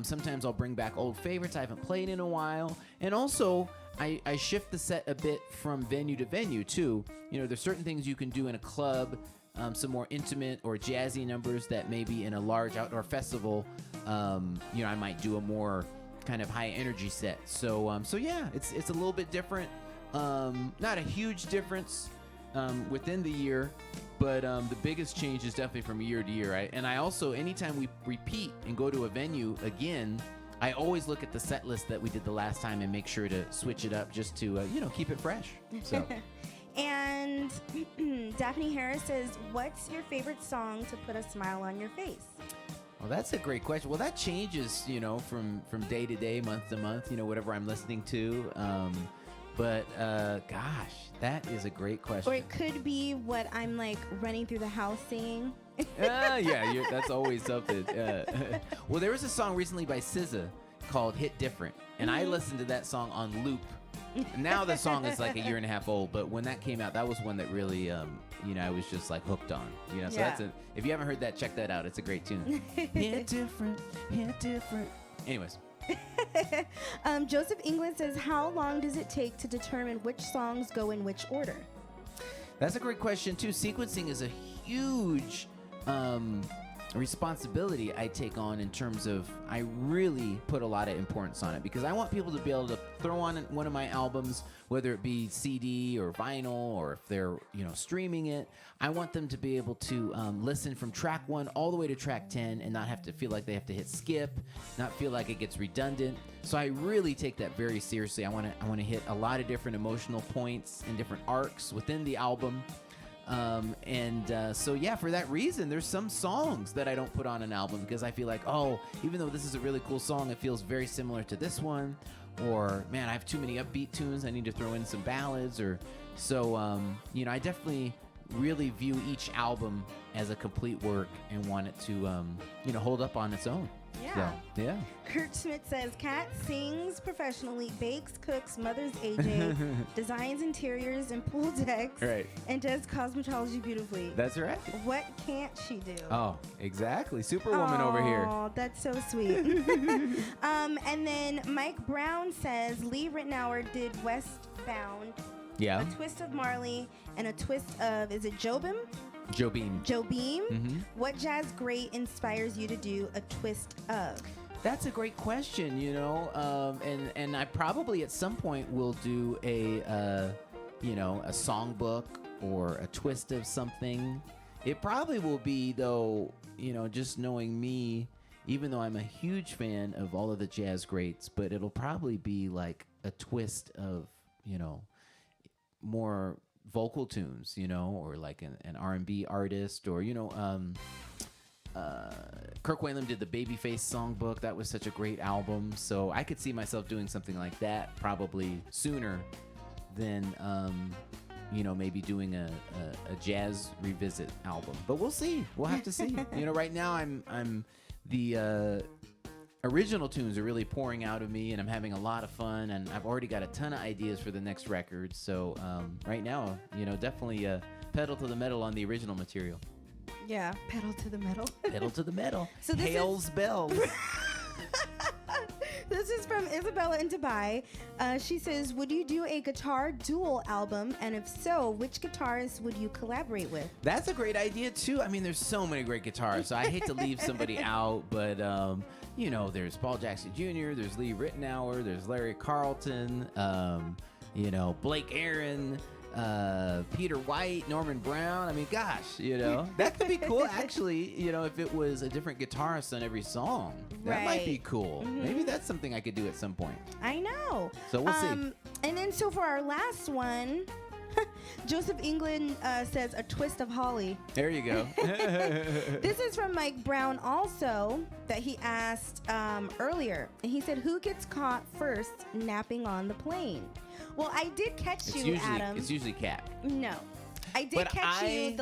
Sometimes I'll bring back old favorites I haven't played in a while, and also I shift the set a bit from venue to venue too. There's certain things you can do in a club. Some more intimate or jazzy numbers that maybe in a large outdoor festival, I might do a more kind of high energy set. So yeah, it's a little bit different. Not a huge difference within the year, but the biggest change is definitely from year to year. And I also, anytime we repeat and go to a venue again, I always look at the set list that we did the last time and make sure to switch it up just to keep it fresh. So. And Daphne Harris says, what's your favorite song to put a smile on your face? Well, that's a great question. Well, that changes, from day to day, month to month, whatever I'm listening to. But gosh, that is a great question. Or it could be what I'm like running through the house singing. Yeah, that's always something. Well, there was a song recently by SZA called Hit Different, and I listened to that song on loop. Now the song is like a year and a half old, but when that came out, that was one that really, I was just like hooked on. So if you haven't heard that, check that out. It's a great tune. Hit different, Anyways. Joseph England says, how long does it take to determine which songs go in which order? That's a great question, too. Sequencing is a huge responsibility I take on in terms of I really put a lot of importance on it because I want people to be able to throw on one of my albums, whether it be CD or vinyl or if they're streaming it. I want them to be able to listen from track 1 all the way to track 10 and not have to feel like they have to hit skip, not feel like it gets redundant. So I really take that very seriously. I want to hit a lot of different emotional points and different arcs within the album. So yeah, for that reason, there's some songs that I don't put on an album because I feel like, oh, even though this is a really cool song, it feels very similar to this one, or man, I have too many upbeat tunes. I need to throw in some ballads, or so. I definitely really view each album as a complete work and want it to, hold up on its own. Yeah. So, yeah. Kurt Schmidt says, Kat sings professionally, bakes, cooks, mothers AJ, designs interiors and pool decks, Right. and does cosmetology beautifully. That's right. What can't she do? Oh, exactly. Superwoman over here. Oh, that's so sweet. And then Mike Brown says, Lee Ritenour did Westbound, Yeah. a twist of Marley, and a twist of, is it Jobim? Jobim. Jobim. What jazz great inspires you to do a twist of? That's a great question, and I probably at some point will do a songbook or a twist of something. It probably will be, though, just knowing me, even though I'm a huge fan of all of the jazz greats, but it'll probably be like a twist of, more vocal tunes, or like an R&B artist, or Kirk Whalum did the Babyface songbook. That was such a great album, so I could see myself doing something like that probably sooner than maybe doing a jazz revisit album. But we'll see. We'll have to see. Right now I'm the original tunes are really pouring out of me, and I'm having a lot of fun, and I've already got a ton of ideas for the next record. So right now, definitely pedal to the metal on the original material. Yeah, pedal to the metal. Pedal to the metal. So this Hails bells. This is from Isabella in Dubai. She says, would you do a guitar dual album? And if so, which guitarist would you collaborate with? That's a great idea, too. I mean, there's so many great guitarists, so I hate to leave somebody out, but, there's Paul Jackson Jr., there's Lee Ritenour, there's Larry Carlton, Blake Aaron, Peter White, Norman Brown. I mean, gosh, that could be cool, actually, if it was a different guitarist on every song. That might be cool. Maybe that's something I could do at some point. I know. So we'll see. And then, so for our last one, Joseph England says a twist of Holly. There you go. This is from Mike Brown also, that he asked earlier. And he said, who gets caught first napping on the plane? Well, I did catch you, Adam. It's usually Kat. No. I did catch you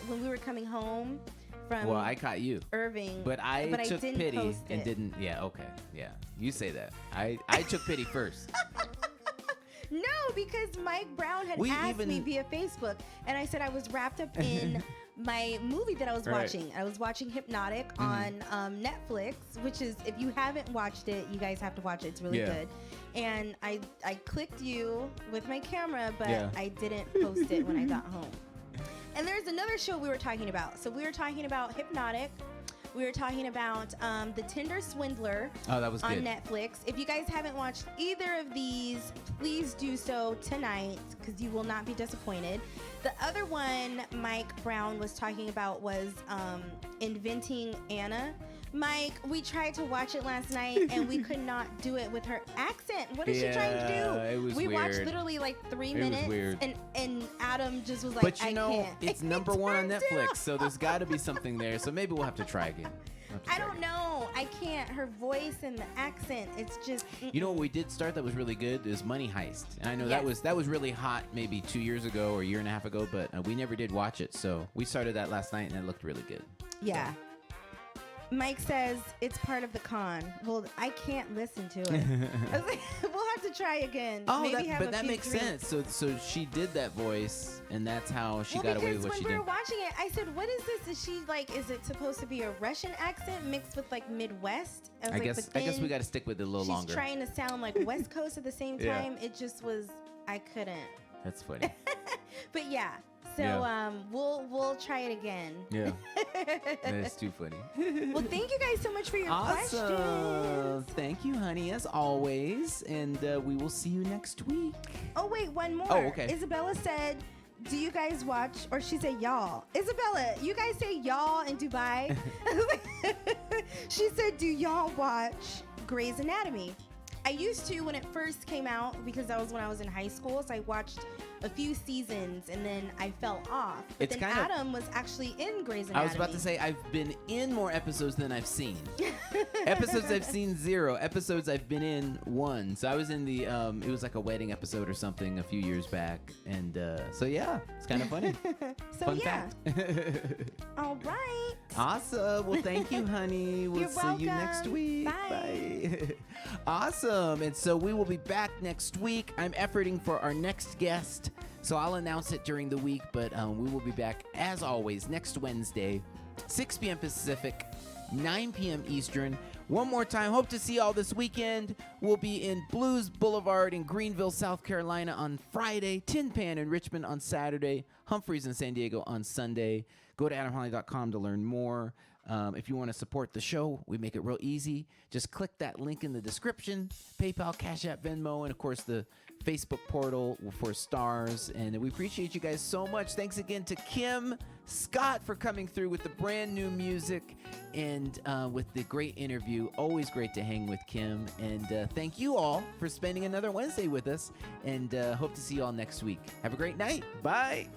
when we were coming home from Well, I caught you. Irving. But I took didn't pity post and it. didn't. Yeah, okay. Yeah. You say that. I took pity first. No, because Mike Brown had asked me via Facebook, and I said I was wrapped up in my movie that I was watching. I was watching Hypnotic on Netflix, which is, if you haven't watched it, you guys have to watch it. It's really good. And I clicked you with my camera, but I didn't post it when I got home. And there's another show we were talking about. So we were talking about Hypnotic. We were talking about The Tinder Swindler that was on good. Netflix. If you guys haven't watched either of these, please do so tonight, because you will not be disappointed. The other one Mike Brown was talking about was Inventing Anna. Mike, we tried to watch it last night, and we could not do it with her accent. What is she trying to do? It was we watched weird. literally like 3 It was minutes, weird. and Adam just was like, But I can't. it's number one on Netflix, so there's got to be something there. So maybe we'll have to try again. I don't know. I can't. Her voice and the accent, it's just... You know what we did start that was really good is Money Heist. And I know Yes. that was really hot maybe 2 years ago or a year and a half ago, but we never did watch it. So we started that last night, and it looked really good. Yeah. Mike says it's part of the con. Well, I can't listen to it. I was like, we'll have to try again. Oh, Maybe have but a that few makes drinks. sense. So she did that voice, and that's how she got away with what she when we did. were watching it, I said, "What is this? Is she like? Is it supposed to be a Russian accent mixed with like Midwest?" I was I like, guess but I guess we then got to stick with it a little she's longer. trying to sound like West Coast at the same Yeah. time. It just was. I couldn't. That's funny. But yeah. So Yeah. we'll try it again. Yeah, that's too funny. Well, thank you guys so much for your Awesome. questions. Thank you, honey, as always, and we will see you next week. Oh wait, one more. Oh, okay. Isabella said, "Do you guys watch?" Or she said, "Y'all." Isabella, you guys say "y'all" in Dubai. She said, "Do y'all watch Grey's Anatomy?" I used to when it first came out because that was when I was in high school. So I watched a few seasons and then I fell off. But It's then kind of- Adam was actually in Grey's Anatomy. I was about to say I've been in more episodes than I've seen. Episodes I've seen 0. Episodes I've been in 1. So I was in the it was like a wedding episode or something a few years back, and so yeah, it's kind of funny. So Fun yeah. fact. All right. Awesome. Well, thank you, honey. We'll You're see you next welcome. week. Bye. Awesome. And so we will be back next week. I'm efforting for our next guest, so I'll announce it during the week, but we will be back as always next Wednesday, 6 p.m. Pacific, 9 p.m. Eastern. One more time, hope to see y'all this weekend. We'll be in Blues Boulevard in Greenville, South Carolina on Friday, Tin Pan in Richmond on Saturday, Humphreys in San Diego on Sunday. Go to adamholly.com to learn more. If you want to support the show, we make it real easy. Just click that link in the description, PayPal, Cash App, Venmo, and of course the Facebook portal for stars. And we appreciate you guys so much. Thanks again to Kim Scott for coming through with the brand new music and with the great interview. Always great to hang with Kim. And thank you all for spending another Wednesday with us. And hope to see you all next week. Have a great night. Bye.